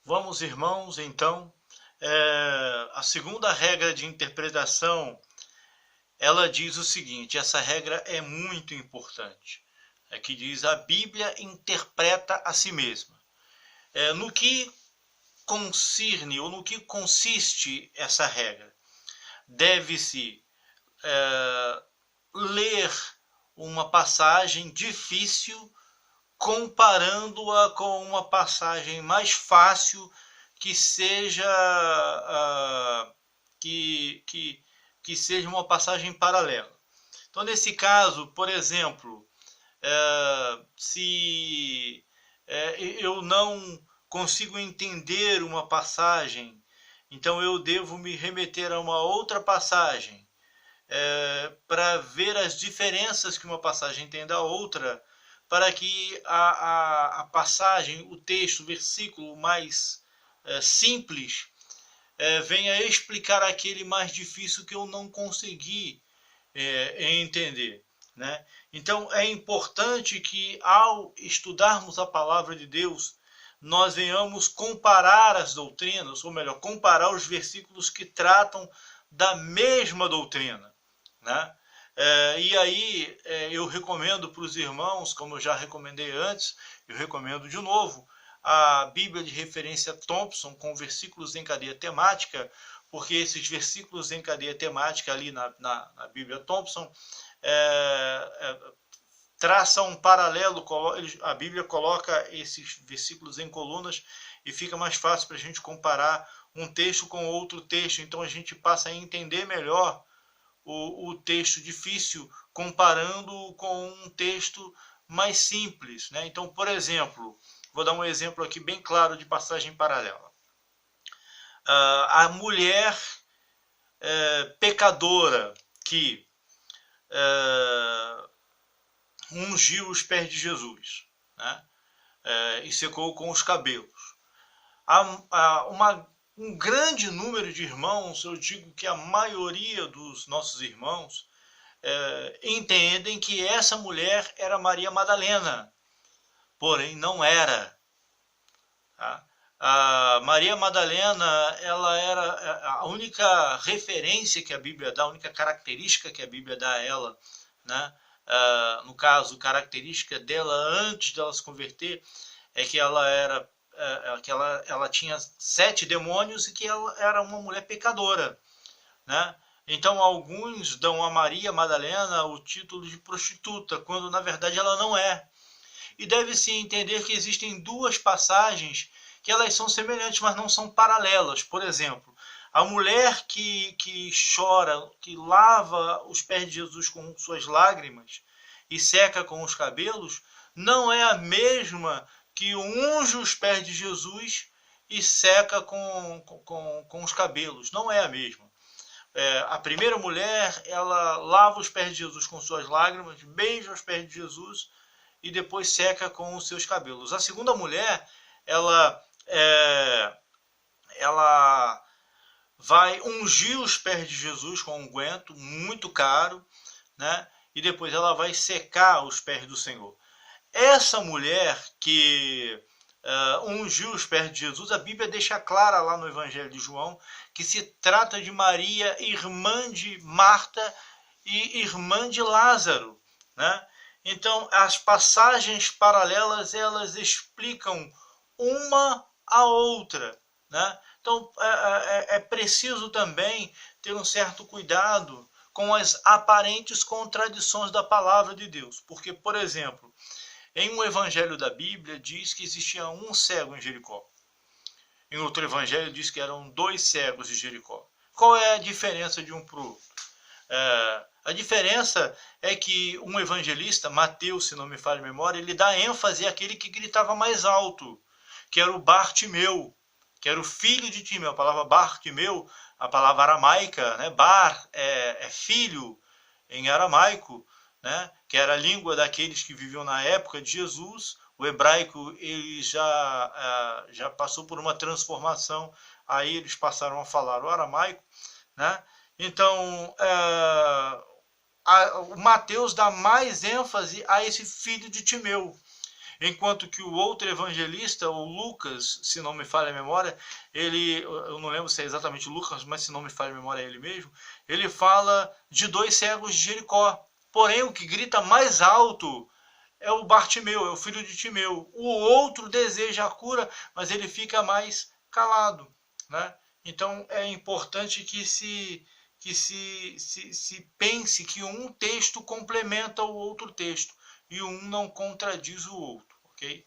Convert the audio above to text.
Vamos, irmãos, então, a segunda regra de interpretação, ela diz o seguinte, essa regra é muito importante, que diz a Bíblia interpreta a si mesma. No que concerne ou no que consiste essa regra? Deve-se ler uma passagem difícil comparando-a com uma passagem mais fácil que seja que seja uma passagem paralela. Então, nesse caso, por exemplo, se eu não consigo entender uma passagem, então eu devo me remeter a uma outra passagem para ver as diferenças que uma passagem tem da outra, para que a passagem, o texto, o versículo mais simples venha explicar aquele mais difícil que eu não consegui entender. Né? Então é importante que ao estudarmos a palavra de Deus, nós venhamos comparar as doutrinas, ou melhor, comparar os versículos que tratam da mesma doutrina. Né? E aí eu recomendo para os irmãos, como eu já recomendei antes, eu recomendo de novo, a Bíblia de referência Thompson com versículos em cadeia temática, porque esses versículos em cadeia temática ali na Bíblia Thompson traçam um paralelo, a Bíblia coloca esses versículos em colunas e fica mais fácil para a gente comparar um texto com outro texto, então a gente passa a entender melhor o texto difícil comparando com um texto mais simples. Né? Então, por exemplo, vou dar um exemplo aqui bem claro de passagem paralela. A mulher pecadora que ungiu os pés de Jesus, né? E secou com os cabelos. Um grande número de irmãos, eu digo que a maioria dos nossos irmãos, entendem que essa mulher era Maria Madalena, porém não era. Tá? A Maria Madalena, ela era a única referência que a Bíblia dá, a única característica que a Bíblia dá a ela, né? No caso, característica dela antes dela se converter, é que ela era que ela tinha 7 demônios e que ela era uma mulher pecadora, né? Então alguns dão a Maria Madalena o título de prostituta, quando na verdade ela não é. E deve-se entender que existem duas passagens que elas são semelhantes, mas não são paralelas. Por exemplo, a mulher que chora, que lava os pés de Jesus com suas lágrimas e seca com os cabelos, não é a mesma que unge os pés de Jesus e seca com os cabelos. Não é a mesma. A primeira mulher, ela lava os pés de Jesus com suas lágrimas, beija os pés de Jesus e depois seca com os seus cabelos. A segunda mulher, ela vai ungir os pés de Jesus com um unguento muito caro, né? E depois ela vai secar os pés do Senhor. Essa mulher que ungiu os pés de Jesus, a Bíblia deixa clara lá no Evangelho de João que se trata de Maria, irmã de Marta e irmã de Lázaro, né? Então, as passagens paralelas, elas explicam uma a outra, né? Então, é preciso também ter um certo cuidado com as aparentes contradições da palavra de Deus. Porque, por exemplo, em um evangelho da Bíblia diz que existia um cego em Jericó. Em outro evangelho diz que eram 2 cegos de Jericó. Qual é a diferença de um para o outro? A diferença é que um evangelista, Mateus, se não me falha a memória, ele dá ênfase àquele que gritava mais alto, que era o Bartimeu, que era o filho de Timeu. A palavra Bartimeu, a palavra aramaica, né? Bar é filho em aramaico, né? Que era a língua daqueles que viviam na época de Jesus. O hebraico ele já passou por uma transformação, aí eles passaram a falar o aramaico, né? Então, o Mateus dá mais ênfase a esse filho de Timeu. enquanto que o outro evangelista, o Lucas, se não me falha a memória, eu não lembro se é exatamente o Lucas, mas se não me falha a memória é ele mesmo, ele fala de 2 cegos de Jericó. Porém, o que grita mais alto é o Bartimeu, é o filho de Timeu. O outro deseja a cura, mas ele fica mais calado, né? Então é importante que se pense que um texto complementa o outro texto e um não contradiz o outro, ok?